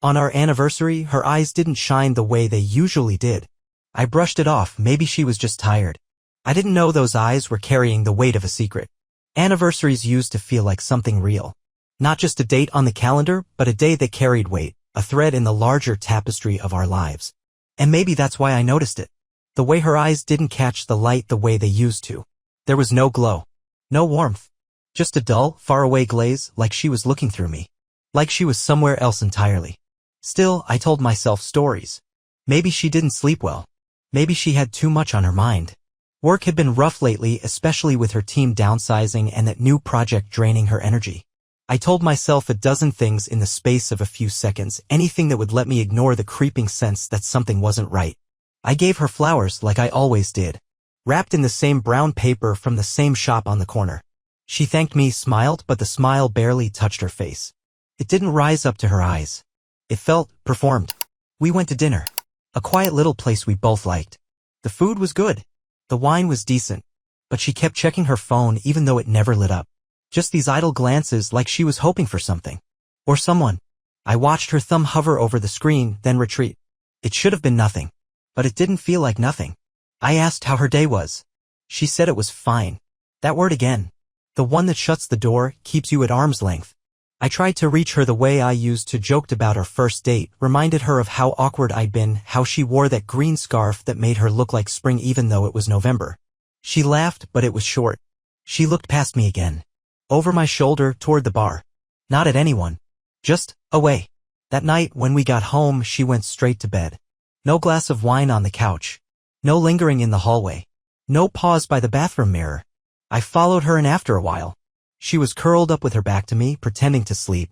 On our anniversary, her eyes didn't shine the way they usually did. I brushed it off, maybe she was just tired. I didn't know those eyes were carrying the weight of a secret. Anniversaries used to feel like something real. Not just a date on the calendar, but a day that carried weight, a thread in the larger tapestry of our lives. And maybe that's why I noticed it. The way her eyes didn't catch the light the way they used to. There was no glow. No warmth. Just a dull, faraway glaze, like she was looking through me. Like she was somewhere else entirely. Still, I told myself stories. Maybe she didn't sleep well. Maybe she had too much on her mind. Work had been rough lately, especially with her team downsizing and that new project draining her energy. I told myself a dozen things in the space of a few seconds, anything that would let me ignore the creeping sense that something wasn't right. I gave her flowers like I always did, wrapped in the same brown paper from the same shop on the corner. She thanked me, smiled, but the smile barely touched her face. It didn't rise up to her eyes. It felt performed. We went to dinner. A quiet little place we both liked. The food was good. The wine was decent. But she kept checking her phone even though it never lit up. Just these idle glances like she was hoping for something. Or someone. I watched her thumb hover over the screen, then retreat. It should have been nothing. But it didn't feel like nothing. I asked how her day was. She said it was fine. That word again. The one that shuts the door, keeps you at arm's length. I tried to reach her the way I used to, joked about our first date, reminded her of how awkward I'd been, how she wore that green scarf that made her look like spring even though it was November. She laughed, but it was short. She looked past me again. Over my shoulder, toward the bar. Not at anyone. Just away. That night, when we got home, she went straight to bed. No glass of wine on the couch. No lingering in the hallway. No pause by the bathroom mirror. I followed her, and after a while, she was curled up with her back to me, pretending to sleep.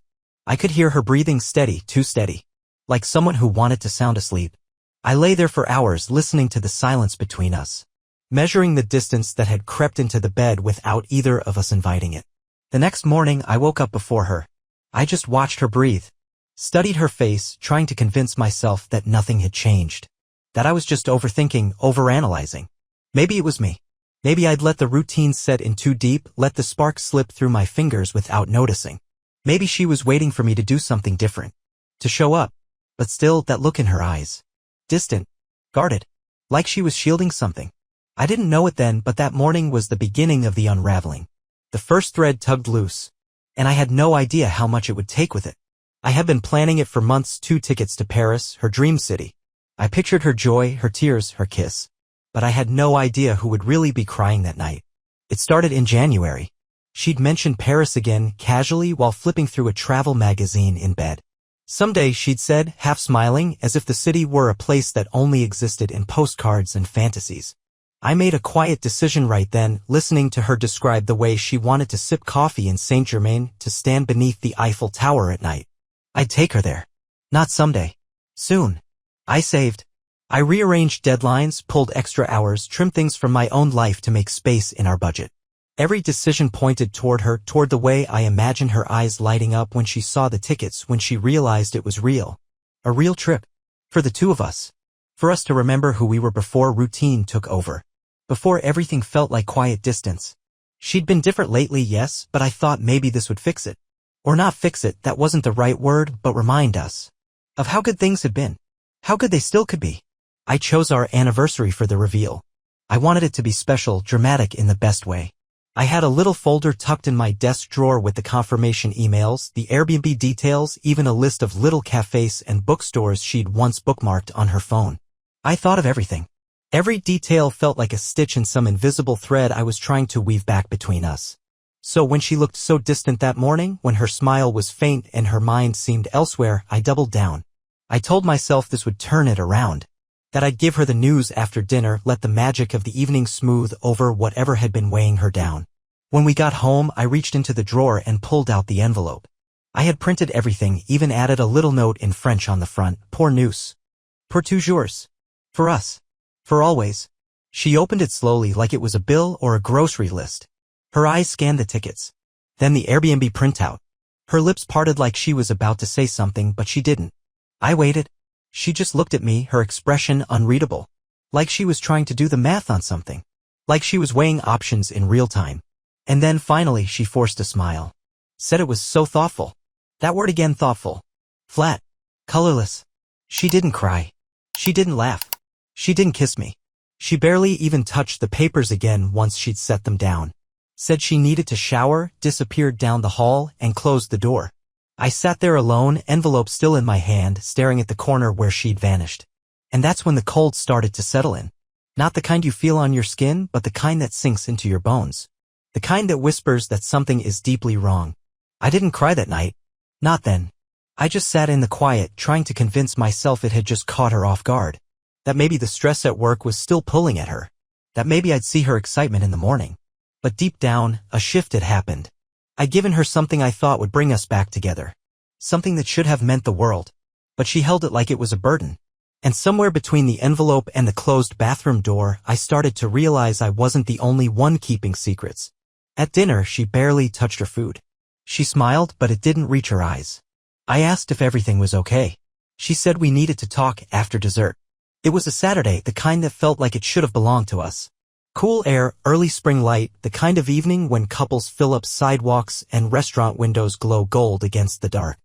I could hear her breathing steady, too steady. Like someone who wanted to sound asleep. I lay there for hours listening to the silence between us. Measuring the distance that had crept into the bed without either of us inviting it. The next morning, I woke up before her. I just watched her breathe. Studied her face, trying to convince myself that nothing had changed. That I was just overthinking, overanalyzing. Maybe it was me. Maybe I'd let the routine set in too deep, let the spark slip through my fingers without noticing. Maybe she was waiting for me to do something different. To show up. But still, that look in her eyes. Distant. Guarded. Like she was shielding something. I didn't know it then, but that morning was the beginning of the unraveling. The first thread tugged loose. And I had no idea how much it would take with it. I had been planning it for months, 2 tickets to Paris, her dream city. I pictured her joy, her tears, her kiss. But I had no idea who would really be crying that night. It started in January. She'd mentioned Paris again, casually, while flipping through a travel magazine in bed. Someday, she'd said, half smiling, as if the city were a place that only existed in postcards and fantasies. I made a quiet decision right then, listening to her describe the way she wanted to sip coffee in Saint-Germain, to stand beneath the Eiffel Tower at night. I'd take her there. Not someday. Soon. I saved. I rearranged deadlines, pulled extra hours, trimmed things from my own life to make space in our budget. Every decision pointed toward her, toward the way I imagined her eyes lighting up when she saw the tickets, when she realized it was real. A real trip. For the two of us. For us to remember who we were before routine took over. Before everything felt like quiet distance. She'd been different lately, yes, but I thought maybe this would fix it. Or not fix it, that wasn't the right word, but remind us of how good things had been. How good they still could be. I chose our anniversary for the reveal. I wanted it to be special, dramatic in the best way. I had a little folder tucked in my desk drawer with the confirmation emails, the Airbnb details, even a list of little cafes and bookstores she'd once bookmarked on her phone. I thought of everything. Every detail felt like a stitch in some invisible thread I was trying to weave back between us. So when she looked so distant that morning, when her smile was faint and her mind seemed elsewhere, I doubled down. I told myself this would turn it around. That I'd give her the news after dinner, let the magic of the evening smooth over whatever had been weighing her down. When we got home, I reached into the drawer and pulled out the envelope. I had printed everything, even added a little note in French on the front, pour nous. Pour toujours. For us. For always. She opened it slowly like it was a bill or a grocery list. Her eyes scanned the tickets. Then the Airbnb printout. Her lips parted like she was about to say something, but she didn't. I waited. She just looked at me, her expression unreadable. Like she was trying to do the math on something. Like she was weighing options in real time. And then finally she forced a smile. Said it was so thoughtful. That word again, thoughtful. Flat. colorless. She didn't cry. She didn't laugh. She didn't kiss me. She barely even touched the papers again once she'd set them down. Said she needed to shower, disappeared down the hall, and closed the door. I sat there alone, envelope still in my hand, staring at the corner where she'd vanished. And that's when the cold started to settle in. Not the kind you feel on your skin, but the kind that sinks into your bones. The kind that whispers that something is deeply wrong. I didn't cry that night. Not then. I just sat in the quiet, trying to convince myself it had just caught her off guard. That maybe the stress at work was still pulling at her. That maybe I'd see her excitement in the morning. But deep down, a shift had happened. I'd given her something I thought would bring us back together. Something that should have meant the world. But she held it like it was a burden. And somewhere between the envelope and the closed bathroom door, I started to realize I wasn't the only one keeping secrets. At dinner, she barely touched her food. She smiled, but it didn't reach her eyes. I asked if everything was okay. She said we needed to talk after dessert. It was a Saturday, the kind that felt like it should have belonged to us. Cool air, early spring light, the kind of evening when couples fill up sidewalks and restaurant windows glow gold against the dark.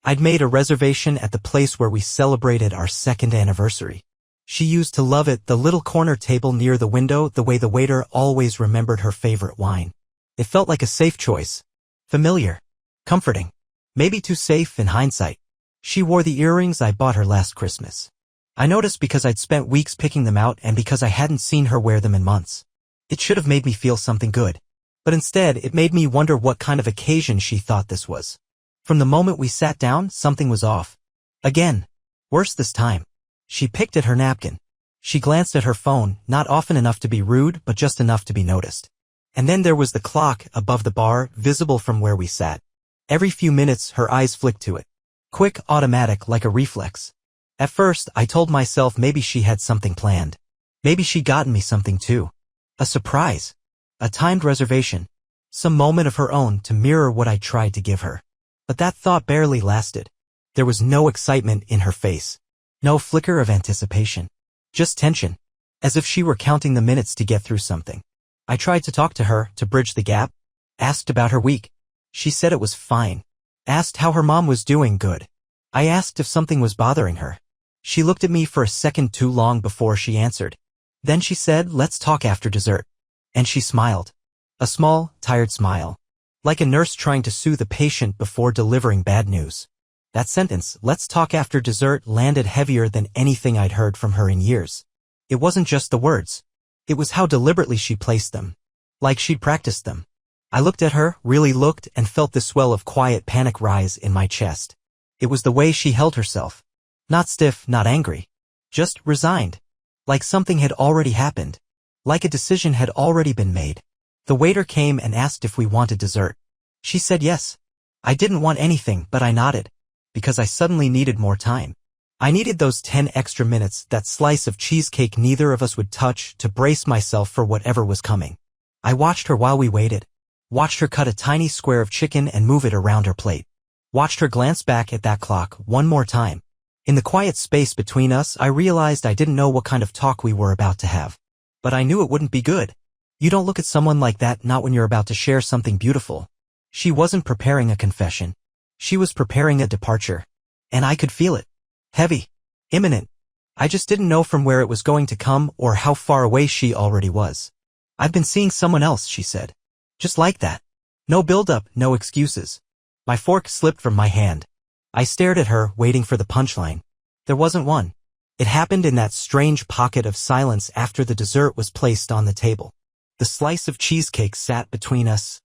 I'd made a reservation at the place where we celebrated our second anniversary. She used to love it, the little corner table near the window, the way the waiter always remembered her favorite wine. It felt like a safe choice. Familiar. Comforting. Maybe too safe in hindsight. She wore the earrings I bought her last Christmas. I noticed because I'd spent weeks picking them out and because I hadn't seen her wear them in months. It should have made me feel something good. But instead, it made me wonder what kind of occasion she thought this was. From the moment we sat down, something was off. Again. Worse this time. She picked at her napkin. She glanced at her phone, not often enough to be rude, but just enough to be noticed. And then there was the clock above the bar, visible from where we sat. Every few minutes, her eyes flicked to it. Quick, automatic, like a reflex. At first, I told myself maybe she had something planned. Maybe she'd gotten me something too. A surprise. A timed reservation. Some moment of her own to mirror what I tried to give her. But that thought barely lasted. There was no excitement in her face. No flicker of anticipation. Just tension. As if she were counting the minutes to get through something. I tried to talk to her, to bridge the gap. Asked about her week. She said it was fine. Asked how her mom was doing. Good. I asked if something was bothering her. She looked at me for a second too long before she answered. Then she said, let's talk after dessert. And she smiled. A small, tired smile. Like a nurse trying to soothe a patient before delivering bad news. That sentence, let's talk after dessert, landed heavier than anything I'd heard from her in years. It wasn't just the words. It was how deliberately she placed them. Like she'd practiced them. I looked at her, really looked, and felt the swell of quiet panic rise in my chest. It was the way she held herself. Not stiff, not angry. Just resigned. Like something had already happened. Like a decision had already been made. The waiter came and asked if we wanted dessert. She said yes. I didn't want anything, but I nodded. Because I suddenly needed more time. I needed those 10 extra minutes, that slice of cheesecake neither of us would touch, to brace myself for whatever was coming. I watched her while we waited. Watched her cut a tiny square of chicken and move it around her plate. Watched her glance back at that clock one more time. In the quiet space between us, I realized I didn't know what kind of talk we were about to have. But I knew it wouldn't be good. You don't look at someone like that, not when you're about to share something beautiful. She wasn't preparing a confession. She was preparing a departure. And I could feel it. Heavy. Imminent. I just didn't know from where it was going to come or how far away she already was. I've been seeing someone else, she said. Just like that. No build-up, no excuses. My fork slipped from my hand. I stared at her, waiting for the punchline. There wasn't one. It happened in that strange pocket of silence after the dessert was placed on the table. The slice of cheesecake sat between us.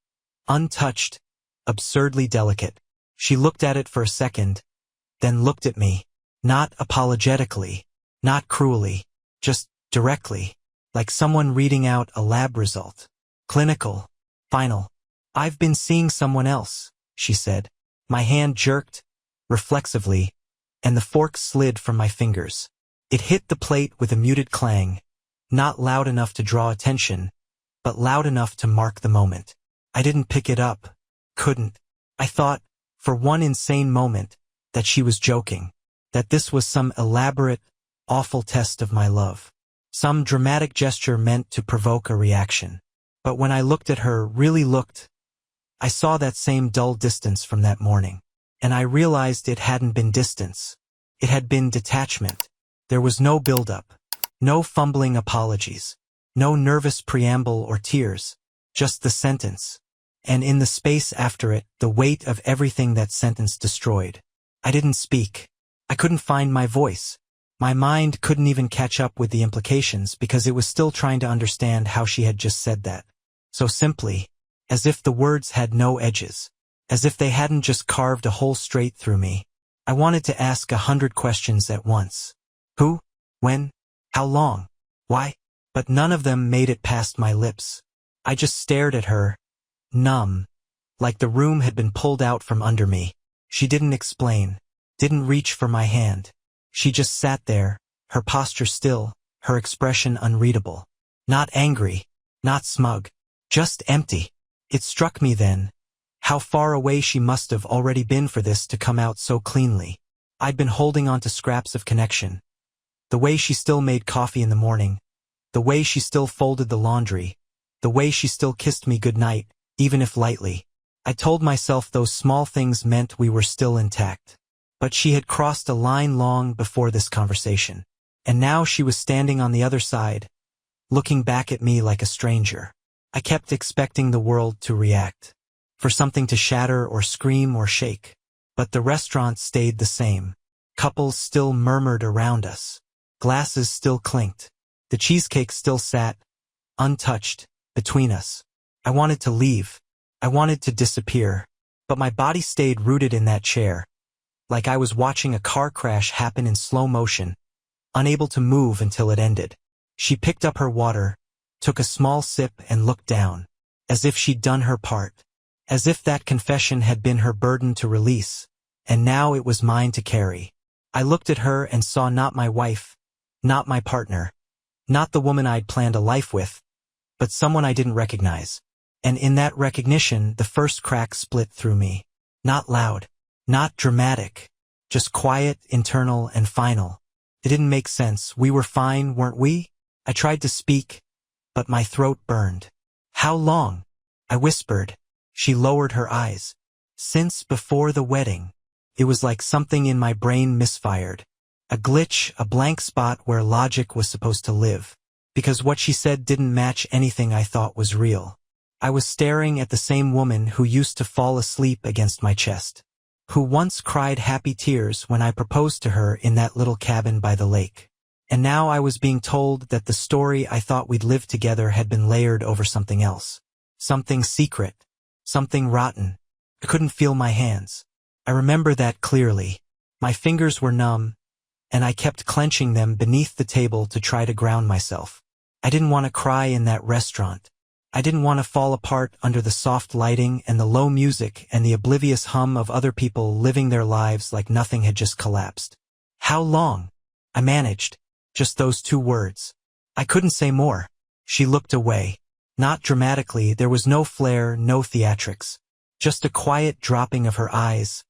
Untouched. Absurdly delicate. She looked at it for a second. Then looked at me. Not apologetically. Not cruelly. Just directly. Like someone reading out a lab result. Clinical. Final. I've been seeing someone else, she said. My hand jerked. Reflexively, and the fork slid from my fingers. It hit the plate with a muted clang, not loud enough to draw attention, but loud enough to mark the moment. I didn't pick it up. Couldn't. I thought, for one insane moment, that she was joking, that this was some elaborate, awful test of my love, some dramatic gesture meant to provoke a reaction. But when I looked at her, really looked, I saw that same dull distance from that morning. And I realized it hadn't been distance. It had been detachment. There was no build-up, no fumbling apologies, no nervous preamble or tears, just the sentence. And in the space after it, the weight of everything that sentence destroyed. I didn't speak. I couldn't find my voice. My mind couldn't even catch up with the implications because it was still trying to understand how she had just said that. So simply, as if the words had no edges, as if they hadn't just carved a hole straight through me. I wanted to ask 100 questions at once. Who? When? How long? Why? But none of them made it past my lips. I just stared at her, numb, like the room had been pulled out from under me. She didn't explain, didn't reach for my hand. She just sat there, her posture still, her expression unreadable. Not angry, not smug, just empty. It struck me then, how far away she must have already been for this to come out so cleanly. I'd been holding on to scraps of connection. The way she still made coffee in the morning, the way she still folded the laundry, the way she still kissed me goodnight, even if lightly. I told myself those small things meant we were still intact. But she had crossed a line long before this conversation. And now she was standing on the other side, looking back at me like a stranger. I kept expecting the world to react, for something to shatter or scream or shake. But the restaurant stayed the same. Couples still murmured around us. Glasses still clinked. The cheesecake still sat, untouched, between us. I wanted to leave. I wanted to disappear. But my body stayed rooted in that chair, like I was watching a car crash happen in slow motion, unable to move until it ended. She picked up her water, took a small sip and looked down, as if she'd done her part, as if that confession had been her burden to release, and now it was mine to carry. I looked at her and saw not my wife, not my partner, not the woman I'd planned a life with, but someone I didn't recognize. And in that recognition, the first crack split through me. Not loud, not dramatic, just quiet, internal, and final. It didn't make sense. We were fine, weren't we? I tried to speak, but my throat burned. How long? I whispered. She lowered her eyes. Since before the wedding. It was like something in my brain misfired. A glitch, a blank spot where logic was supposed to live. Because what she said didn't match anything I thought was real. I was staring at the same woman who used to fall asleep against my chest, who once cried happy tears when I proposed to her in that little cabin by the lake. And now I was being told that the story I thought we'd lived together had been layered over something else. Something secret. Something rotten. I couldn't feel my hands. I remember that clearly. My fingers were numb, and I kept clenching them beneath the table to try to ground myself. I didn't want to cry in that restaurant. I didn't want to fall apart under the soft lighting and the low music and the oblivious hum of other people living their lives like nothing had just collapsed. How long? I managed. Just those 2 words. I couldn't say more. She looked away. Not dramatically, there was no flair, no theatrics. Just a quiet dropping of her eyes,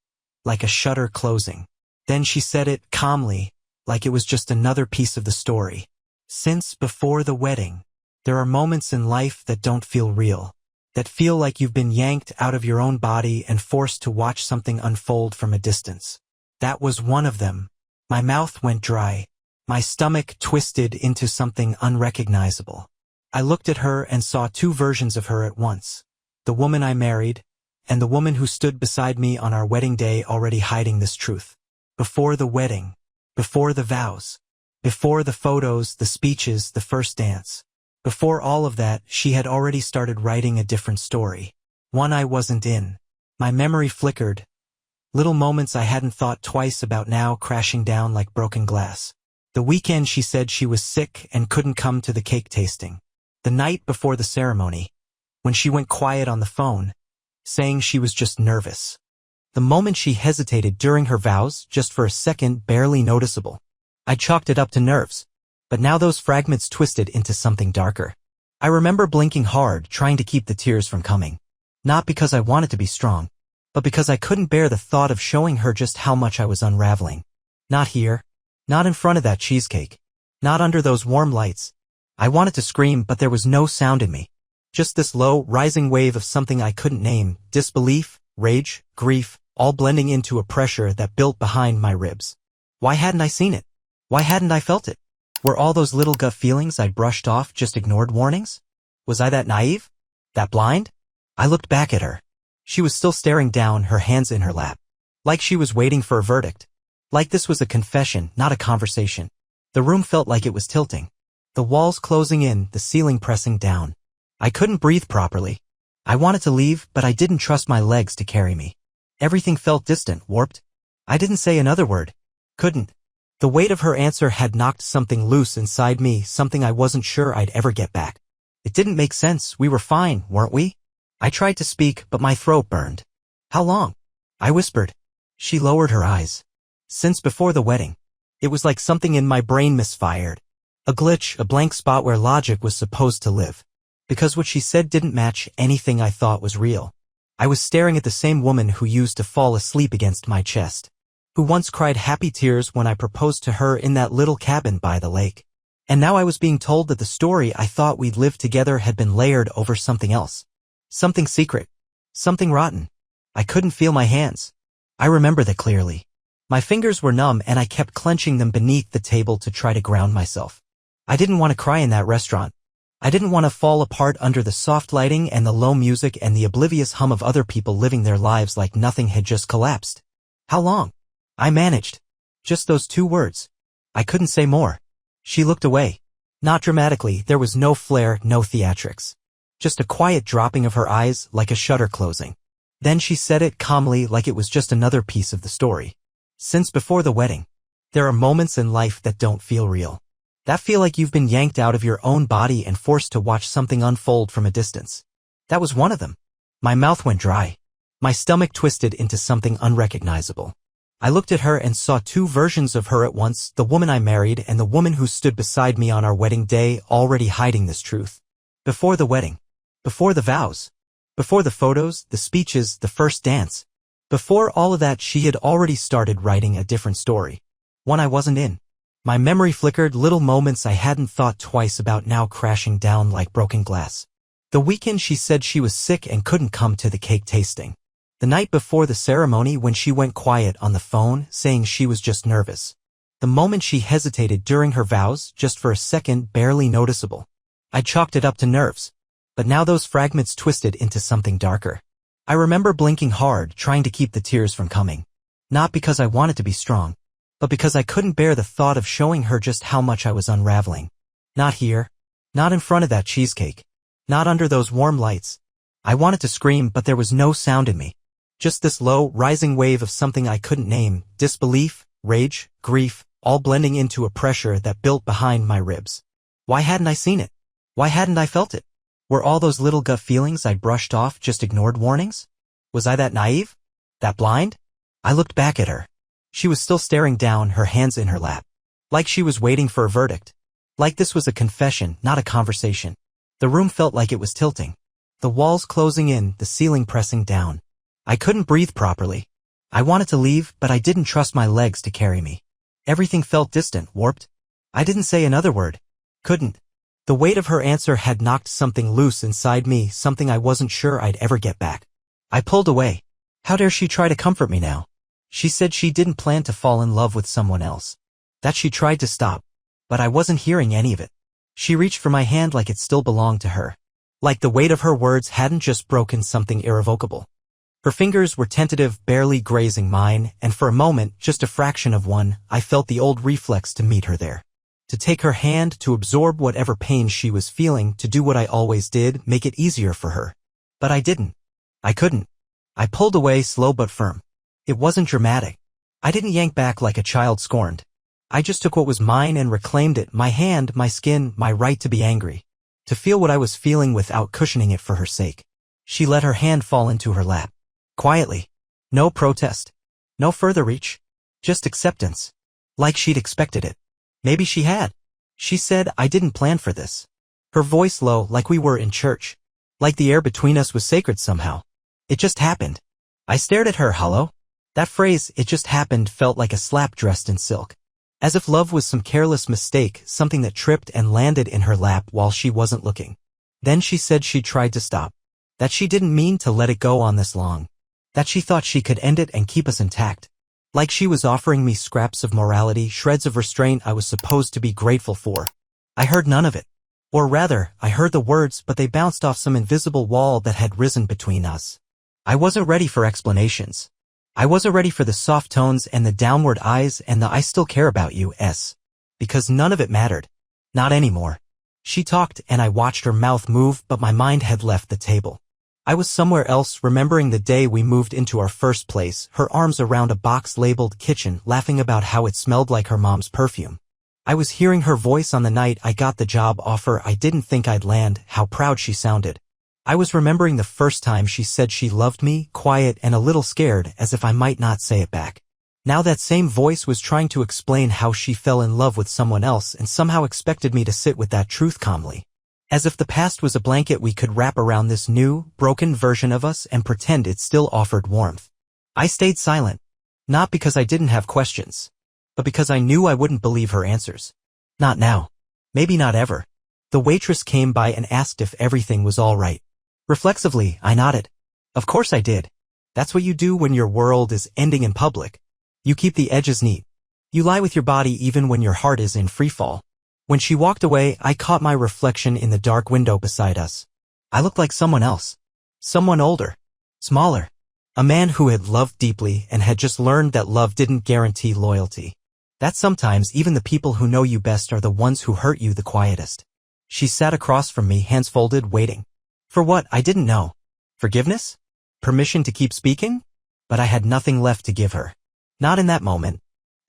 like a shutter closing. Then she said it calmly, like it was just another piece of the story. Since before the wedding. There are moments in life that don't feel real, that feel like you've been yanked out of your own body and forced to watch something unfold from a distance. That was one of them. My mouth went dry. My stomach twisted into something unrecognizable. I looked at her and saw 2 versions of her at once. The woman I married, and the woman who stood beside me on our wedding day already hiding this truth. Before the wedding, before the vows, before the photos, the speeches, the first dance. Before all of that, she had already started writing a different story. One I wasn't in. My memory flickered. Little moments I hadn't thought twice about now crashing down like broken glass. The weekend she said she was sick and couldn't come to the cake tasting. The night before the ceremony, when she went quiet on the phone, saying she was just nervous. The moment she hesitated during her vows, just for a second, barely noticeable. I chalked it up to nerves. But now those fragments twisted into something darker. I remember blinking hard, trying to keep the tears from coming. Not because I wanted to be strong, but because I couldn't bear the thought of showing her just how much I was unraveling. Not here. Not in front of that cheesecake. Not under those warm lights. I wanted to scream, but there was no sound in me. Just this low, rising wave of something I couldn't name, disbelief, rage, grief, all blending into a pressure that built behind my ribs. Why hadn't I seen it? Why hadn't I felt it? Were all those little gut feelings I'd brushed off just ignored warnings? Was I that naive? That blind? I looked back at her. She was still staring down, her hands in her lap. Like she was waiting for a verdict. Like this was a confession, not a conversation. The room felt like it was tilting. The walls closing in, the ceiling pressing down. I couldn't breathe properly. I wanted to leave, but I didn't trust my legs to carry me. Everything felt distant, warped. I didn't say another word. Couldn't. The weight of her answer had knocked something loose inside me, something I wasn't sure I'd ever get back. It didn't make sense. We were fine, weren't we? I tried to speak, but my throat burned. How long? I whispered. She lowered her eyes. Since before the wedding. It was like something in my brain misfired. A glitch, a blank spot where logic was supposed to live. Because what she said didn't match anything I thought was real. I was staring at the same woman who used to fall asleep against my chest. Who once cried happy tears when I proposed to her in that little cabin by the lake. And now I was being told that the story I thought we'd lived together had been layered over something else. Something secret. Something rotten. I couldn't feel my hands. I remember that clearly. My fingers were numb and I kept clenching them beneath the table to try to ground myself. I didn't want to cry in that restaurant. I didn't want to fall apart under the soft lighting and the low music and the oblivious hum of other people living their lives like nothing had just collapsed. How long? I managed. Just those 2 words. I couldn't say more. She looked away. Not dramatically, there was no flair, no theatrics. Just a quiet dropping of her eyes, like a shutter closing. Then she said it calmly, like it was just another piece of the story. Since before the wedding. There are moments in life that don't feel real. That feel like you've been yanked out of your own body and forced to watch something unfold from a distance. That was one of them. My mouth went dry. My stomach twisted into something unrecognizable. I looked at her and saw 2 versions of her at once, the woman I married and the woman who stood beside me on our wedding day, already hiding this truth. Before the wedding. Before the vows. Before the photos, the speeches, the first dance. Before all of that, she had already started writing a different story. One I wasn't in. My memory flickered, little moments I hadn't thought twice about now crashing down like broken glass. The weekend she said she was sick and couldn't come to the cake tasting. The night before the ceremony when she went quiet on the phone, saying she was just nervous. The moment she hesitated during her vows, just for a second, barely noticeable. I chalked it up to nerves. But now those fragments twisted into something darker. I remember blinking hard, trying to keep the tears from coming. Not because I wanted to be strong, but because I couldn't bear the thought of showing her just how much I was unraveling. Not here. Not in front of that cheesecake. Not under those warm lights. I wanted to scream, but there was no sound in me. Just this low, rising wave of something I couldn't name, disbelief, rage, grief, all blending into a pressure that built behind my ribs. Why hadn't I seen it? Why hadn't I felt it? Were all those little gut feelings I'd brushed off just ignored warnings? Was I that naive? That blind? I looked back at her. She was still staring down, her hands in her lap. Like she was waiting for a verdict. Like this was a confession, not a conversation. The room felt like it was tilting. The walls closing in, the ceiling pressing down. I couldn't breathe properly. I wanted to leave, but I didn't trust my legs to carry me. Everything felt distant, warped. I didn't say another word. Couldn't. The weight of her answer had knocked something loose inside me, something I wasn't sure I'd ever get back. I pulled away. How dare she try to comfort me now? She said she didn't plan to fall in love with someone else. That she tried to stop. But I wasn't hearing any of it. She reached for my hand like it still belonged to her. Like the weight of her words hadn't just broken something irrevocable. Her fingers were tentative, barely grazing mine, and for a moment, just a fraction of one, I felt the old reflex to meet her there. To take her hand, to absorb whatever pain she was feeling, to do what I always did, make it easier for her. But I didn't. I couldn't. I pulled away, slow but firm. It wasn't dramatic. I didn't yank back like a child scorned. I just took what was mine and reclaimed it, my hand, my skin, my right to be angry. To feel what I was feeling without cushioning it for her sake. She let her hand fall into her lap. Quietly. No protest. No further reach. Just acceptance. Like she'd expected it. Maybe she had. She said, I didn't plan for this. Her voice low, like we were in church. Like the air between us was sacred somehow. It just happened. I stared at her, hollow. That phrase, it just happened, felt like a slap dressed in silk. As if love was some careless mistake, something that tripped and landed in her lap while she wasn't looking. Then she said she tried to stop. That she didn't mean to let it go on this long. That she thought she could end it and keep us intact. Like she was offering me scraps of morality, shreds of restraint I was supposed to be grateful for. I heard none of it. Or rather, I heard the words, but they bounced off some invisible wall that had risen between us. I wasn't ready for explanations. I wasn't ready for the soft tones and the downward eyes and the "I still care about you" because none of it mattered. Not anymore. She talked and I watched her mouth move, but my mind had left the table. I was somewhere else, remembering the day we moved into our first place, her arms around a box labeled kitchen, laughing about how it smelled like her mom's perfume. I was hearing her voice on the night I got the job offer I didn't think I'd land, how proud she sounded. I was remembering the first time she said she loved me, quiet and a little scared, as if I might not say it back. Now that same voice was trying to explain how she fell in love with someone else and somehow expected me to sit with that truth calmly. As if the past was a blanket we could wrap around this new, broken version of us and pretend it still offered warmth. I stayed silent. Not because I didn't have questions, but because I knew I wouldn't believe her answers. Not now. Maybe not ever. The waitress came by and asked if everything was all right. Reflexively, I nodded. Of course I did. That's what you do when your world is ending in public. You keep the edges neat. You lie with your body even when your heart is in freefall. When she walked away, I caught my reflection in the dark window beside us. I looked like someone else. Someone older. Smaller. A man who had loved deeply and had just learned that love didn't guarantee loyalty. That sometimes even the people who know you best are the ones who hurt you the quietest. She sat across from me, hands folded, waiting. For what? I didn't know. Forgiveness? Permission to keep speaking? But I had nothing left to give her. Not in that moment.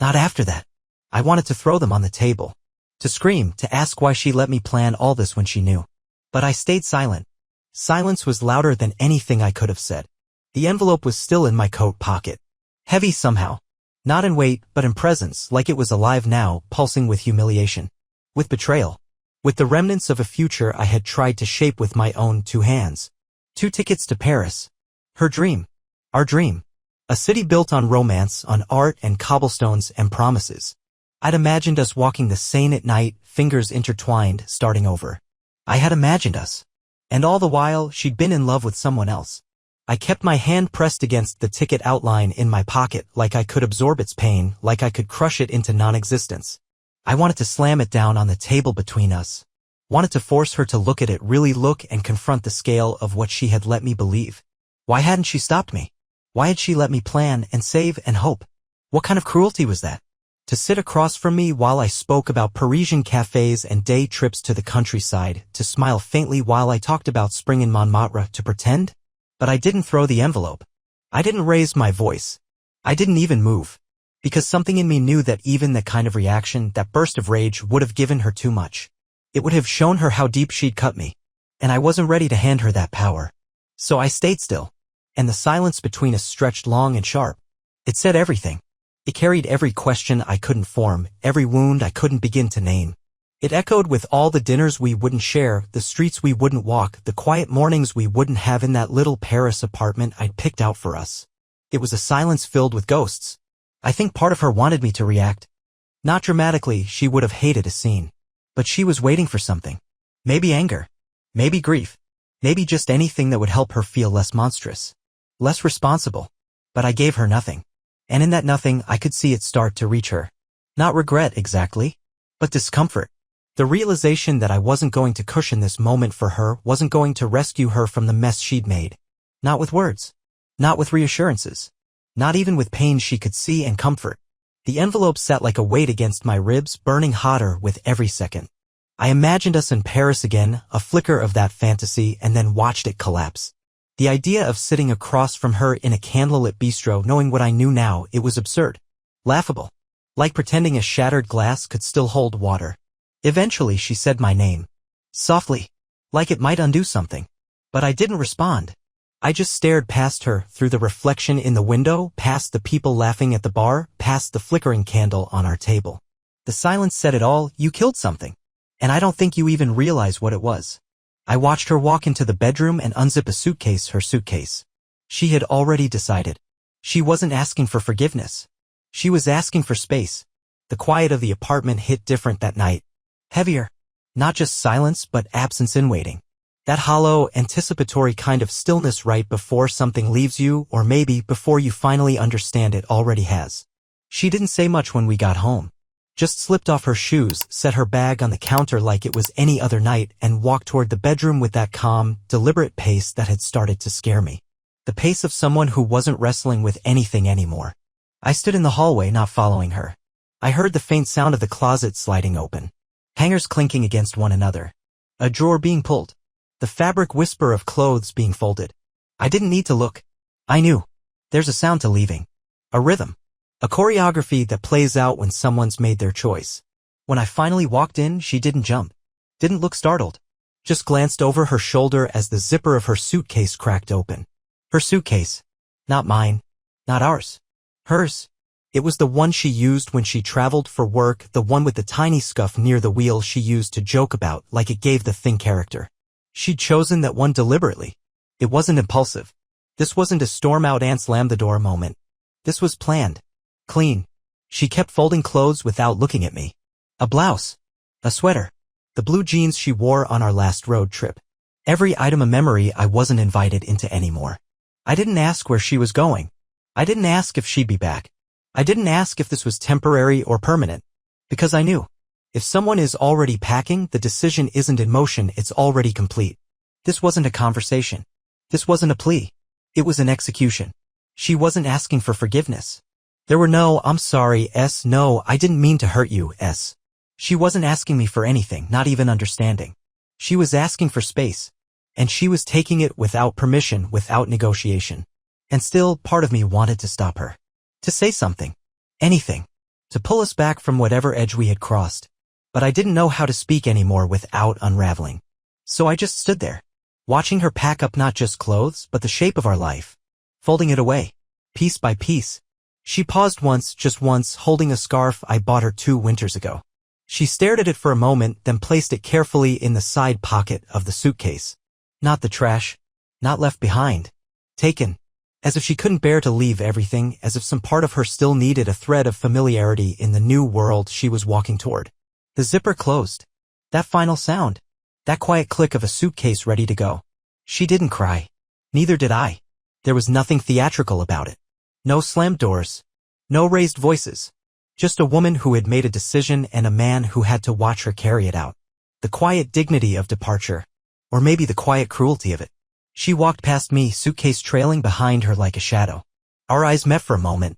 Not after that. I wanted to throw them on the table. To scream, to ask why she let me plan all this when she knew. But I stayed silent. Silence was louder than anything I could have said. The envelope was still in my coat pocket. Heavy somehow. Not in weight, but in presence, like it was alive now, pulsing with humiliation. With betrayal. With the remnants of a future I had tried to shape with my own 2 hands. 2 tickets to Paris. Her dream. Our dream. A city built on romance, on art and cobblestones and promises. I'd imagined us walking the Seine at night, fingers intertwined, starting over. I had imagined us. And all the while, she'd been in love with someone else. I kept my hand pressed against the ticket outline in my pocket, like I could absorb its pain, like I could crush it into non-existence. I wanted to slam it down on the table between us. Wanted to force her to look at it, really look, and confront the scale of what she had let me believe. Why hadn't she stopped me? Why had she let me plan and save and hope? What kind of cruelty was that? To sit across from me while I spoke about Parisian cafes and day trips to the countryside, to smile faintly while I talked about spring in Montmartre, to pretend? But I didn't throw the envelope. I didn't raise my voice. I didn't even move. Because something in me knew that even that kind of reaction, that burst of rage, would have given her too much. It would have shown her how deep she'd cut me. And I wasn't ready to hand her that power. So I stayed still. And the silence between us stretched long and sharp. It said everything. It carried every question I couldn't form, every wound I couldn't begin to name. It echoed with all the dinners we wouldn't share, the streets we wouldn't walk, the quiet mornings we wouldn't have in that little Paris apartment I'd picked out for us. It was a silence filled with ghosts. I think part of her wanted me to react. Not dramatically, she would have hated a scene. But she was waiting for something. Maybe anger. Maybe grief. Maybe just anything that would help her feel less monstrous. Less responsible. But I gave her nothing. And in that nothing, I could see it start to reach her. Not regret exactly, but discomfort. The realization that I wasn't going to cushion this moment for her, wasn't going to rescue her from the mess she'd made. Not with words. Not with reassurances. Not even with pain she could see and comfort. The envelope sat like a weight against my ribs, burning hotter with every second. I imagined us in Paris again, a flicker of that fantasy, and then watched it collapse. The idea of sitting across from her in a candlelit bistro, knowing what I knew now, it was absurd. Laughable. Like pretending a shattered glass could still hold water. Eventually she said my name. Softly. Like it might undo something. But I didn't respond. I just stared past her, through the reflection in the window, past the people laughing at the bar, past the flickering candle on our table. The silence said it all. You killed something. And I don't think you even realize what it was. I watched her walk into the bedroom and unzip a suitcase, her suitcase. She had already decided. She wasn't asking for forgiveness. She was asking for space. The quiet of the apartment hit different that night. Heavier. Not just silence, but absence in waiting. That hollow, anticipatory kind of stillness right before something leaves you, or maybe before you finally understand it already has. She didn't say much when we got home. Just slipped off her shoes, set her bag on the counter like it was any other night, and walked toward the bedroom with that calm, deliberate pace that had started to scare me. The pace of someone who wasn't wrestling with anything anymore. I stood in the hallway, not following her. I heard the faint sound of the closet sliding open. Hangers clinking against one another. A drawer being pulled. The fabric whisper of clothes being folded. I didn't need to look. I knew. There's a sound to leaving. A rhythm. A choreography that plays out when someone's made their choice. When I finally walked in, she didn't jump. Didn't look startled. Just glanced over her shoulder as the zipper of her suitcase cracked open. Her suitcase. Not mine. Not ours. Hers. It was the one she used when she traveled for work, the one with the tiny scuff near the wheel she used to joke about like it gave the thing character. She'd chosen that one deliberately. It wasn't impulsive. This wasn't a storm out and slam the door moment. This was planned. Clean. She kept folding clothes without looking at me. A blouse. A sweater. The blue jeans she wore on our last road trip. Every item a memory I wasn't invited into anymore. I didn't ask where she was going. I didn't ask if she'd be back. I didn't ask if this was temporary or permanent. Because I knew. If someone is already packing, the decision isn't in motion, it's already complete. This wasn't a conversation. This wasn't a plea. It was an execution. She wasn't asking for forgiveness. There were no, I'm sorry, no, I didn't mean to hurt you, She wasn't asking me for anything, not even understanding. She was asking for space. And she was taking it without permission, without negotiation. And still, part of me wanted to stop her. To say something. Anything. To pull us back from whatever edge we had crossed. But I didn't know how to speak anymore without unraveling. So I just stood there. Watching her pack up not just clothes, but the shape of our life. Folding it away. Piece by piece. She paused once, just once, holding a scarf I bought her 2 winters ago. She stared at it for a moment, then placed it carefully in the side pocket of the suitcase. Not the trash. Not left behind. Taken. As if she couldn't bear to leave everything, as if some part of her still needed a thread of familiarity in the new world she was walking toward. The zipper closed. That final sound. That quiet click of a suitcase ready to go. She didn't cry. Neither did I. There was nothing theatrical about it. No slammed doors. No raised voices. Just a woman who had made a decision and a man who had to watch her carry it out. The quiet dignity of departure. Or maybe the quiet cruelty of it. She walked past me, suitcase trailing behind her like a shadow. Our eyes met for a moment.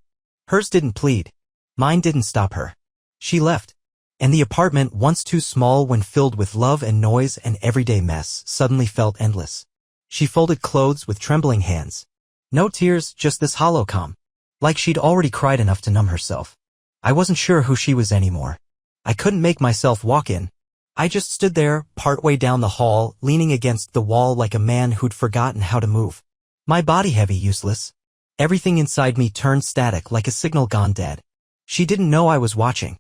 Hers didn't plead. Mine didn't stop her. She left. And the apartment, once too small when filled with love and noise and everyday mess, suddenly felt endless. She folded clothes with trembling hands. No tears, just this hollow calm. Like she'd already cried enough to numb herself. I wasn't sure who she was anymore. I couldn't make myself walk in. I just stood there, partway down the hall, leaning against the wall like a man who'd forgotten how to move. My body heavy, useless. Everything inside me turned static like a signal gone dead. She didn't know I was watching.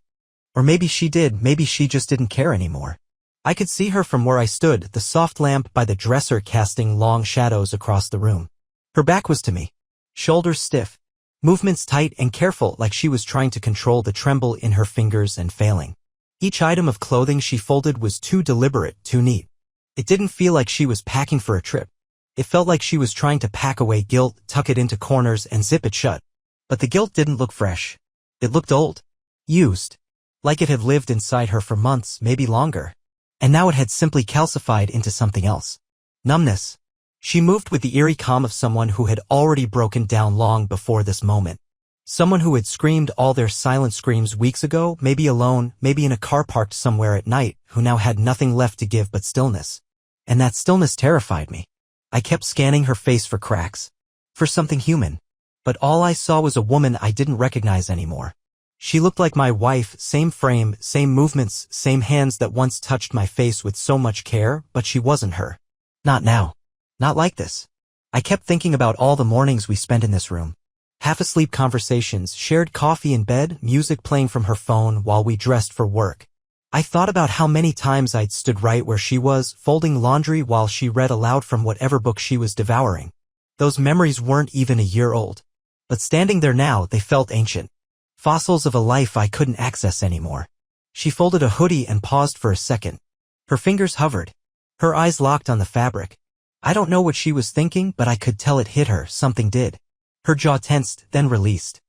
Or maybe she did, maybe she just didn't care anymore. I could see her from where I stood, the soft lamp by the dresser casting long shadows across the room. Her back was to me. Shoulders stiff. Movements tight and careful like she was trying to control the tremble in her fingers and failing. Each item of clothing she folded was too deliberate, too neat. It didn't feel like she was packing for a trip. It felt like she was trying to pack away guilt, tuck it into corners and zip it shut. But the guilt didn't look fresh. It looked old. Used. Like it had lived inside her for months, maybe longer. And now it had simply calcified into something else. Numbness. She moved with the eerie calm of someone who had already broken down long before this moment. Someone who had screamed all their silent screams weeks ago, maybe alone, maybe in a car parked somewhere at night, who now had nothing left to give but stillness. And that stillness terrified me. I kept scanning her face for cracks. For something human. But all I saw was a woman I didn't recognize anymore. She looked like my wife, same frame, same movements, same hands that once touched my face with so much care, but she wasn't her. Not now. Not like this. I kept thinking about all the mornings we spent in this room. Half-asleep conversations, shared coffee in bed, music playing from her phone while we dressed for work. I thought about how many times I'd stood right where she was, folding laundry while she read aloud from whatever book she was devouring. Those memories weren't even a year old. But standing there now, they felt ancient. Fossils of a life I couldn't access anymore. She folded a hoodie and paused for a second. Her fingers hovered. Her eyes locked on the fabric. I don't know what she was thinking, but I could tell it hit her, something did. Her jaw tensed, then released.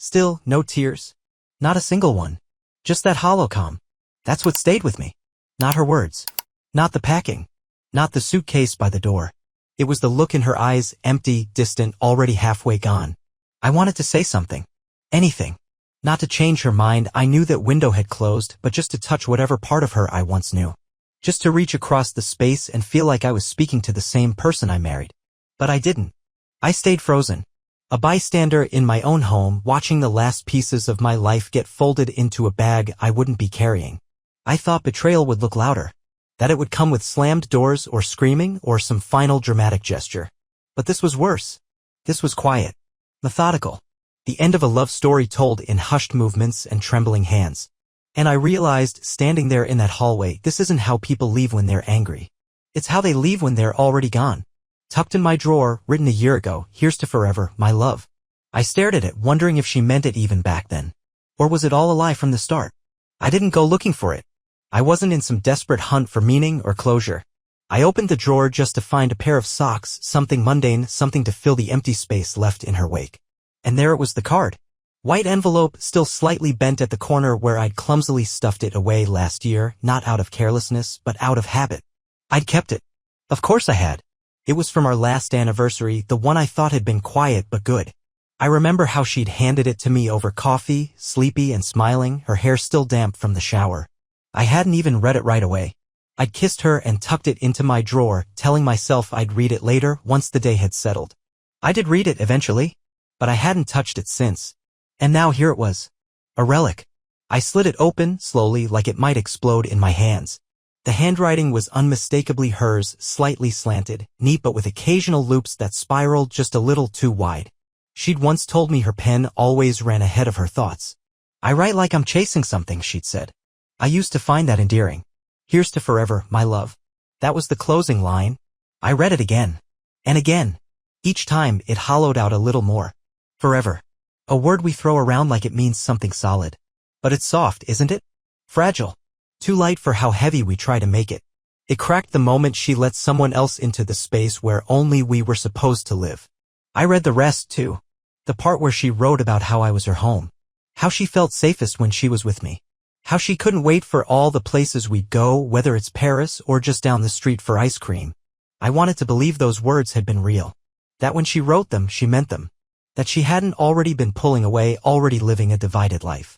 Still, no tears. Not a single one. Just that hollow calm. That's what stayed with me. Not her words. Not the packing. Not the suitcase by the door. It was the look in her eyes, empty, distant, already halfway gone. I wanted to say something. Anything. Not to change her mind, I knew that window had closed, but just to touch whatever part of her I once knew. Just to reach across the space and feel like I was speaking to the same person I married. But I didn't. I stayed frozen. A bystander in my own home, watching the last pieces of my life get folded into a bag I wouldn't be carrying. I thought betrayal would look louder. That it would come with slammed doors or screaming or some final dramatic gesture. But this was worse. This was quiet. Methodical. The end of a love story told in hushed movements and trembling hands. And I realized, standing there in that hallway, this isn't how people leave when they're angry. It's how they leave when they're already gone. Tucked in my drawer, written a year ago, here's to forever, my love. I stared at it, wondering if she meant it even back then. Or was it all a lie from the start? I didn't go looking for it. I wasn't in some desperate hunt for meaning or closure. I opened the drawer just to find a pair of socks, something mundane, something to fill the empty space left in her wake. And there it was, the card. White envelope, still slightly bent at the corner where I'd clumsily stuffed it away last year, not out of carelessness, but out of habit. I'd kept it. Of course I had. It was from our last anniversary, the one I thought had been quiet but good. I remember how she'd handed it to me over coffee, sleepy and smiling, her hair still damp from the shower. I hadn't even read it right away. I'd kissed her and tucked it into my drawer, telling myself I'd read it later once the day had settled. I did read it eventually, but I hadn't touched it since. And now here it was. A relic. I slid it open, slowly, like it might explode in my hands. The handwriting was unmistakably hers, slightly slanted, neat but with occasional loops that spiraled just a little too wide. She'd once told me her pen always ran ahead of her thoughts. I write like I'm chasing something, she'd said. I used to find that endearing. Here's to forever, my love. That was the closing line. I read it again. And again. Each time, it hollowed out a little more. Forever. A word we throw around like it means something solid. But it's soft, isn't it? Fragile. Too light for how heavy we try to make it. It cracked the moment she let someone else into the space where only we were supposed to live. I read the rest, too. The part where she wrote about how I was her home. How she felt safest when she was with me. How she couldn't wait for all the places we'd go, whether it's Paris or just down the street for ice cream. I wanted to believe those words had been real. That when she wrote them, she meant them. That she hadn't already been pulling away, already living a divided life.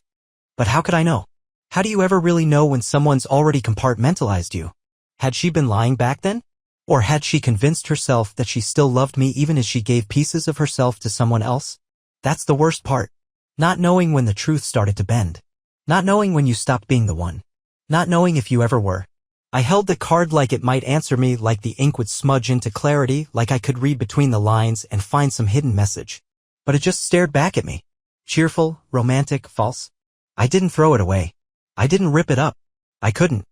But how could I know? How do you ever really know when someone's already compartmentalized you? Had she been lying back then? Or had she convinced herself that she still loved me even as she gave pieces of herself to someone else? That's the worst part. Not knowing when the truth started to bend. Not knowing when you stopped being the one. Not knowing if you ever were. I held the card like it might answer me, like the ink would smudge into clarity, like I could read between the lines and find some hidden message. But it just stared back at me. Cheerful, romantic, false. I didn't throw it away. I didn't rip it up. I couldn't.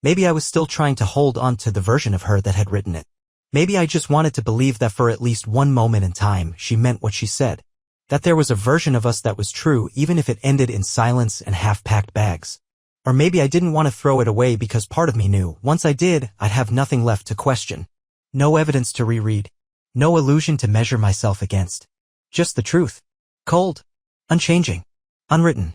Maybe I was still trying to hold on to the version of her that had written it. Maybe I just wanted to believe that for at least one moment in time, she meant what she said. That there was a version of us that was true, even if it ended in silence and half-packed bags. Or maybe I didn't want to throw it away because part of me knew, once I did, I'd have nothing left to question. No evidence to reread. No illusion to measure myself against. Just the truth. Cold. Unchanging. Unwritten.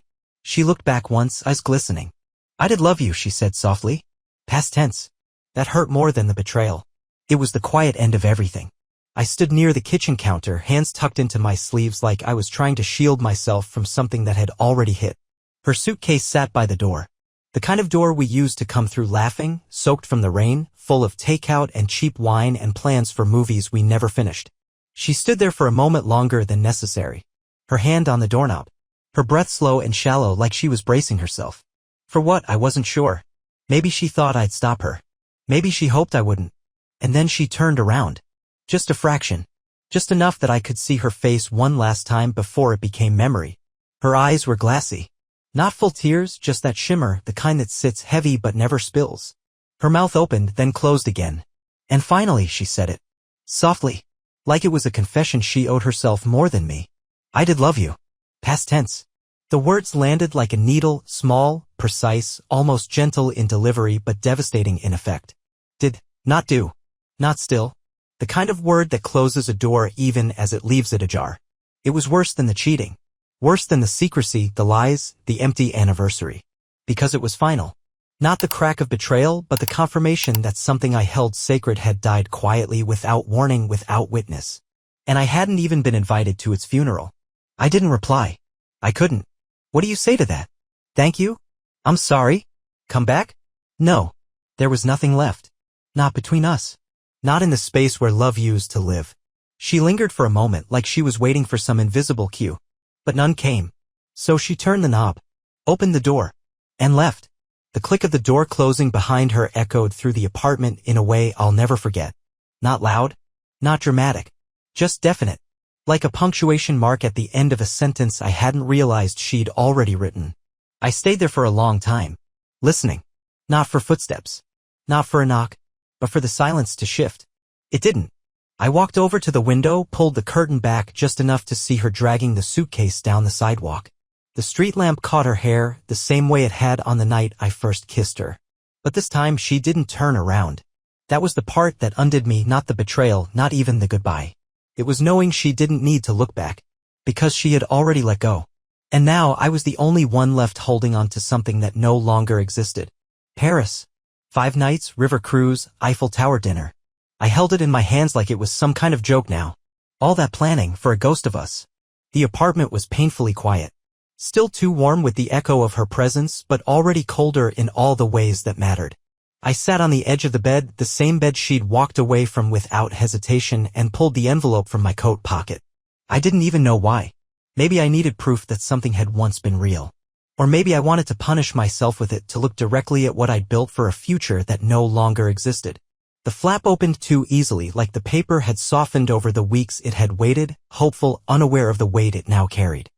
She looked back once, eyes glistening. I did love you, she said softly. Past tense. That hurt more than the betrayal. It was the quiet end of everything. I stood near the kitchen counter, hands tucked into my sleeves like I was trying to shield myself from something that had already hit. Her suitcase sat by the door. The kind of door we used to come through laughing, soaked from the rain, full of takeout and cheap wine and plans for movies we never finished. She stood there for a moment longer than necessary. Her hand on the doorknob. Her breath slow and shallow like she was bracing herself. For what, I wasn't sure. Maybe she thought I'd stop her. Maybe she hoped I wouldn't. And then she turned around. Just a fraction. Just enough that I could see her face one last time before it became memory. Her eyes were glassy. Not full tears, just that shimmer, the kind that sits heavy but never spills. Her mouth opened, then closed again. And finally, she said it. Softly. Like it was a confession she owed herself more than me. I did love you. Past tense. The words landed like a needle, small, precise, almost gentle in delivery but devastating in effect. Did, not do. Not still. The kind of word that closes a door even as it leaves it ajar. It was worse than the cheating. Worse than the secrecy, the lies, the empty anniversary. Because it was final. Not the crack of betrayal, but the confirmation that something I held sacred had died quietly without warning, without witness. And I hadn't even been invited to its funeral. I didn't reply. I couldn't. What do you say to that? Thank you? I'm sorry? Come back? No. There was nothing left. Not between us. Not in the space where love used to live. She lingered for a moment like she was waiting for some invisible cue. But none came. So she turned the knob, opened the door, and left. The click of the door closing behind her echoed through the apartment in a way I'll never forget. Not loud, not dramatic, just definite. Like a punctuation mark at the end of a sentence I hadn't realized she'd already written. I stayed there for a long time, listening. Not for footsteps, not for a knock, but for the silence to shift. It didn't. I walked over to the window, pulled the curtain back just enough to see her dragging the suitcase down the sidewalk. The street lamp caught her hair the same way it had on the night I first kissed her. But this time she didn't turn around. That was the part that undid me, not the betrayal, not even the goodbye. It was knowing she didn't need to look back, because she had already let go. And now I was the only one left holding on to something that no longer existed. Paris. 5 nights, river cruise, Eiffel Tower dinner. I held it in my hands like it was some kind of joke now. All that planning for a ghost of us. The apartment was painfully quiet. Still too warm with the echo of her presence, but already colder in all the ways that mattered. I sat on the edge of the bed, the same bed she'd walked away from without hesitation, and pulled the envelope from my coat pocket. I didn't even know why. Maybe I needed proof that something had once been real. Or maybe I wanted to punish myself with it, to look directly at what I'd built for a future that no longer existed. The flap opened too easily, like the paper had softened over the weeks it had waited, hopeful, unaware of the weight it now carried.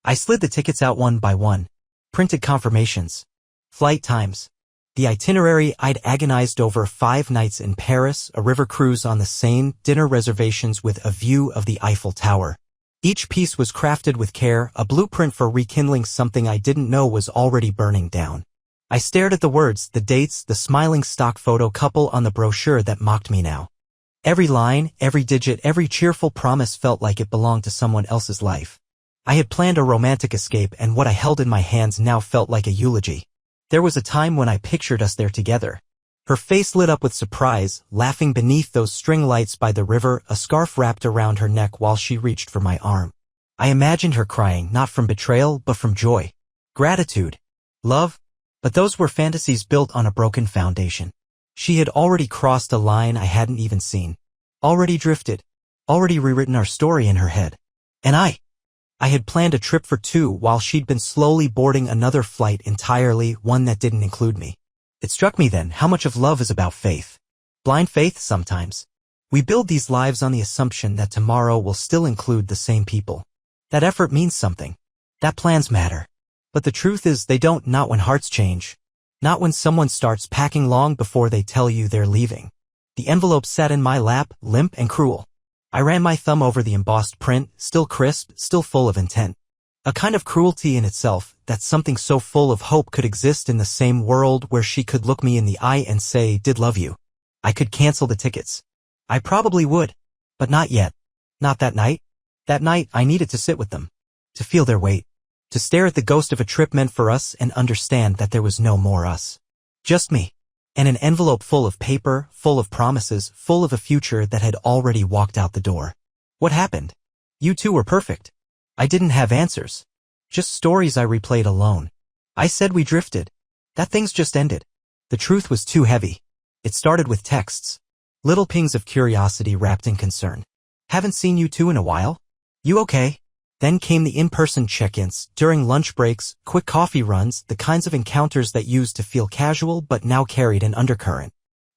I slid the tickets out one by one. Printed confirmations. Flight times. The itinerary I'd agonized over: 5 nights in Paris, a river cruise on the Seine, dinner reservations with a view of the Eiffel Tower. Each piece was crafted with care, a blueprint for rekindling something I didn't know was already burning down. I stared at the words, the dates, the smiling stock photo couple on the brochure that mocked me now. Every line, every digit, every cheerful promise felt like it belonged to someone else's life. I had planned a romantic escape, and what I held in my hands now felt like a eulogy. There was a time when I pictured us there together. Her face lit up with surprise, laughing beneath those string lights by the river, a scarf wrapped around her neck while she reached for my arm. I imagined her crying, not from betrayal, but from joy. Gratitude. Love. But those were fantasies built on a broken foundation. She had already crossed a line I hadn't even seen. Already drifted. Already rewritten our story in her head. And I had planned a trip for 2 while she'd been slowly boarding another flight entirely, one that didn't include me. It struck me then how much of love is about faith. Blind faith sometimes. We build these lives on the assumption that tomorrow will still include the same people. That effort means something. That plans matter. But the truth is they don't, not when hearts change. Not when someone starts packing long before they tell you they're leaving. The envelope sat in my lap, limp and cruel. I ran my thumb over the embossed print, still crisp, still full of intent. A kind of cruelty in itself, that something so full of hope could exist in the same world where she could look me in the eye and say, "Did love you." I could cancel the tickets. I probably would. But not yet. Not that night. That night I needed to sit with them. To feel their weight. To stare at the ghost of a trip meant for us and understand that there was no more us. Just me. And an envelope full of paper, full of promises, full of a future that had already walked out the door. What happened? You two were perfect. I didn't have answers. Just stories I replayed alone. I said we drifted. That things just ended. The truth was too heavy. It started with texts. Little pings of curiosity wrapped in concern. Haven't seen you two in a while? You okay? Then came the in-person check-ins, during lunch breaks, quick coffee runs, the kinds of encounters that used to feel casual but now carried an undercurrent.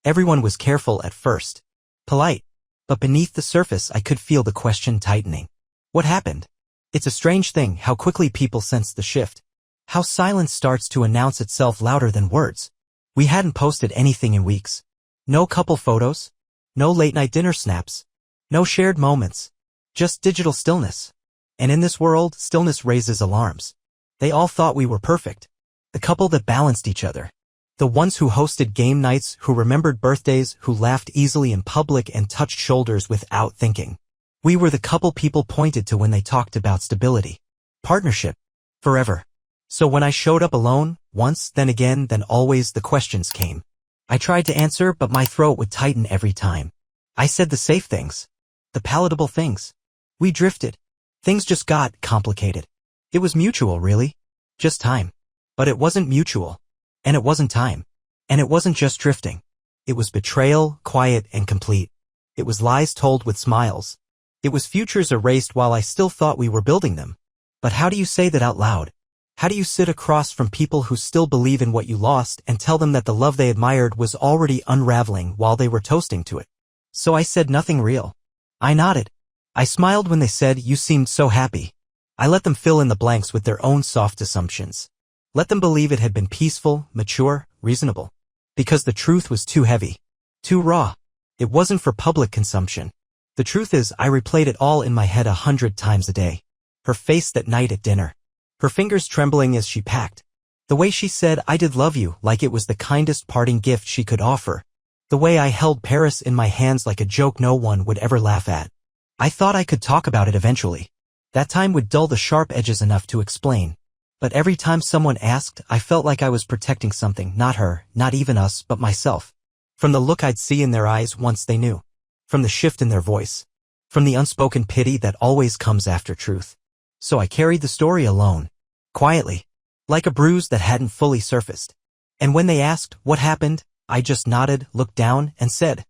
Everyone was careful at first. Polite. But beneath the surface I could feel the question tightening. What happened? It's a strange thing how quickly people sense the shift. How silence starts to announce itself louder than words. We hadn't posted anything in weeks. No couple photos. No late-night dinner snaps. No shared moments. Just digital stillness. And in this world, stillness raises alarms. They all thought we were perfect. The couple that balanced each other. The ones who hosted game nights, who remembered birthdays, who laughed easily in public and touched shoulders without thinking. We were the couple people pointed to when they talked about stability. Partnership. Forever. So when I showed up alone, once, then again, then always, the questions came. I tried to answer, but my throat would tighten every time. I said the safe things. The palatable things. We drifted. Things just got complicated. It was mutual, really. Just time. But it wasn't mutual. And it wasn't time. And it wasn't just drifting. It was betrayal, quiet and complete. It was lies told with smiles. It was futures erased while I still thought we were building them. But how do you say that out loud? How do you sit across from people who still believe in what you lost and tell them that the love they admired was already unraveling while they were toasting to it? So I said nothing real. I nodded. I smiled when they said, "You seemed so happy." I let them fill in the blanks with their own soft assumptions. Let them believe it had been peaceful, mature, reasonable. Because the truth was too heavy. Too raw. It wasn't for public consumption. The truth is, I replayed it all in my head 100 times a day. Her face that night at dinner. Her fingers trembling as she packed. The way she said, "I did love you," like it was the kindest parting gift she could offer. The way I held Paris in my hands like a joke no one would ever laugh at. I thought I could talk about it eventually. That time would dull the sharp edges enough to explain. But every time someone asked, I felt like I was protecting something, not her, not even us, but myself. From the look I'd see in their eyes once they knew. From the shift in their voice. From the unspoken pity that always comes after truth. So I carried the story alone. Quietly. Like a bruise that hadn't fully surfaced. And when they asked what happened, I just nodded, looked down, and said,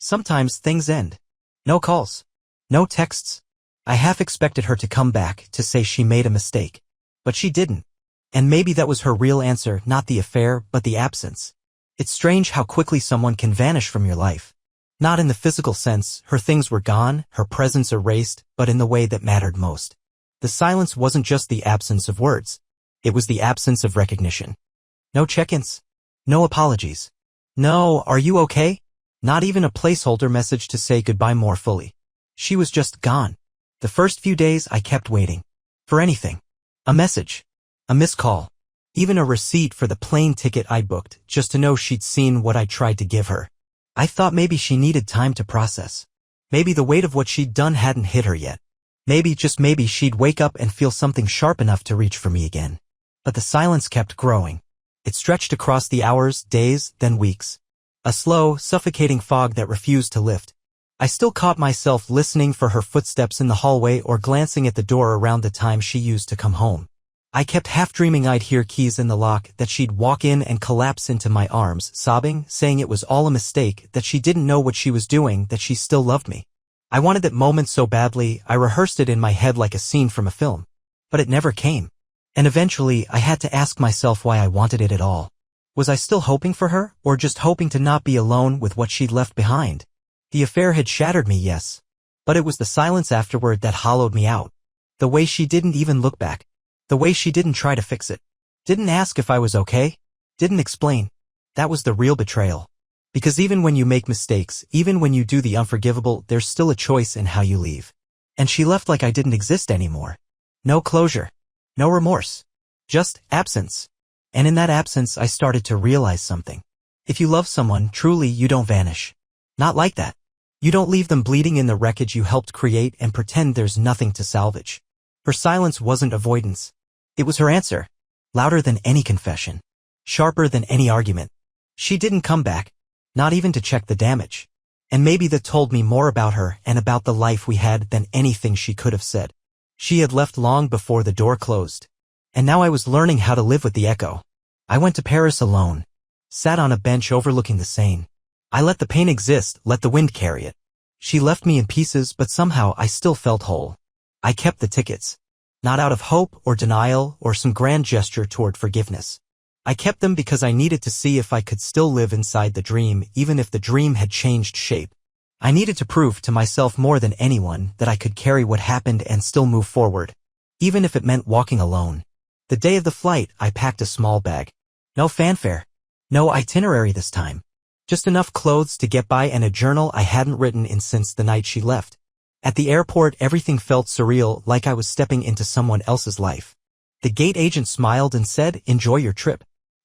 "Sometimes things end. No calls. No texts." I half expected her to come back, to say she made a mistake. But she didn't. And maybe that was her real answer, not the affair, but the absence. It's strange how quickly someone can vanish from your life. Not in the physical sense, her things were gone, her presence erased, but in the way that mattered most. The silence wasn't just the absence of words. It was the absence of recognition. No check-ins. No apologies. No, "Are you okay?" Not even a placeholder message to say goodbye more fully. She was just gone. The first few days I kept waiting. For anything. A message. A missed call. Even a receipt for the plane ticket I booked, just to know she'd seen what I tried to give her. I thought maybe she needed time to process. Maybe the weight of what she'd done hadn't hit her yet. Maybe, just maybe, she'd wake up and feel something sharp enough to reach for me again. But the silence kept growing. It stretched across the hours, days, then weeks. A slow, suffocating fog that refused to lift. I still caught myself listening for her footsteps in the hallway or glancing at the door around the time she used to come home. I kept half-dreaming I'd hear keys in the lock, that she'd walk in and collapse into my arms, sobbing, saying it was all a mistake, that she didn't know what she was doing, that she still loved me. I wanted that moment so badly, I rehearsed it in my head like a scene from a film. But it never came. And eventually, I had to ask myself why I wanted it at all. Was I still hoping for her, or just hoping to not be alone with what she'd left behind? The affair had shattered me, yes. But it was the silence afterward that hollowed me out. The way she didn't even look back. The way she didn't try to fix it. Didn't ask if I was okay. Didn't explain. That was the real betrayal. Because even when you make mistakes, even when you do the unforgivable, there's still a choice in how you leave. And she left like I didn't exist anymore. No closure. No remorse. Just absence. And in that absence, I started to realize something. If you love someone, truly, you don't vanish. Not like that. You don't leave them bleeding in the wreckage you helped create and pretend there's nothing to salvage. Her silence wasn't avoidance. It was her answer. Louder than any confession. Sharper than any argument. She didn't come back. Not even to check the damage. And maybe that told me more about her and about the life we had than anything she could have said. She had left long before the door closed. And now I was learning how to live with the echo. I went to Paris alone. Sat on a bench overlooking the Seine. I let the pain exist, let the wind carry it. She left me in pieces, but somehow I still felt whole. I kept the tickets. Not out of hope or denial or some grand gesture toward forgiveness. I kept them because I needed to see if I could still live inside the dream, even if the dream had changed shape. I needed to prove to myself more than anyone that I could carry what happened and still move forward, even if it meant walking alone. The day of the flight, I packed a small bag. No fanfare. No itinerary this time. Just enough clothes to get by and a journal I hadn't written in since the night she left. At the airport, everything felt surreal, like I was stepping into someone else's life. The gate agent smiled and said, "Enjoy your trip."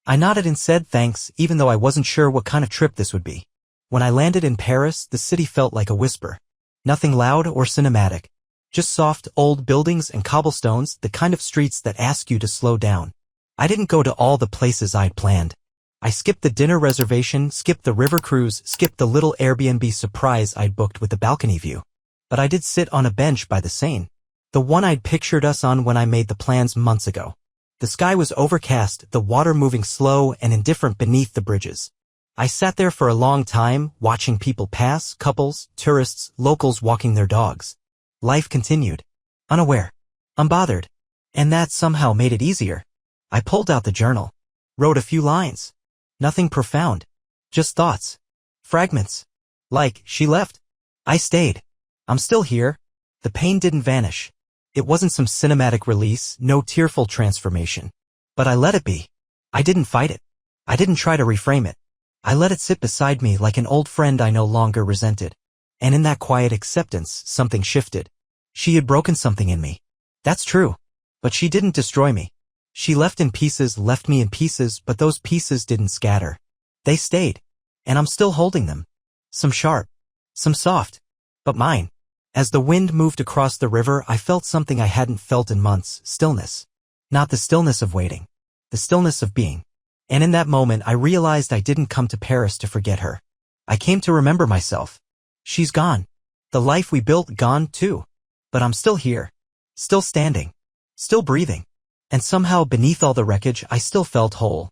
I nodded and said thanks, even though I wasn't sure what kind of trip this would be. When I landed in Paris, the city felt like a whisper. Nothing loud or cinematic. Just soft, old buildings and cobblestones, the kind of streets that ask you to slow down. I didn't go to all the places I'd planned. I skipped the dinner reservation, skipped the river cruise, skipped the little Airbnb surprise I'd booked with the balcony view. But I did sit on a bench by the Seine. The one I'd pictured us on when I made the plans months ago. The sky was overcast, the water moving slow and indifferent beneath the bridges. I sat there for a long time, watching people pass, couples, tourists, locals walking their dogs. Life continued. Unaware. Unbothered. And that somehow made it easier. I pulled out the journal. Wrote a few lines. Nothing profound. Just thoughts. Fragments. Like, she left. I stayed. I'm still here. The pain didn't vanish. It wasn't some cinematic release, no tearful transformation. But I let it be. I didn't fight it. I didn't try to reframe it. I let it sit beside me like an old friend I no longer resented. And in that quiet acceptance, something shifted. She had broken something in me. That's true. But she didn't destroy me. She left me in pieces, but those pieces didn't scatter. They stayed. And I'm still holding them. Some sharp. Some soft. But mine. As the wind moved across the river, I felt something I hadn't felt in months, stillness. Not the stillness of waiting. The stillness of being. And in that moment, I realized I didn't come to Paris to forget her. I came to remember myself. She's gone. The life we built gone too. But I'm still here. Still standing. Still breathing. And somehow beneath all the wreckage, I still felt whole.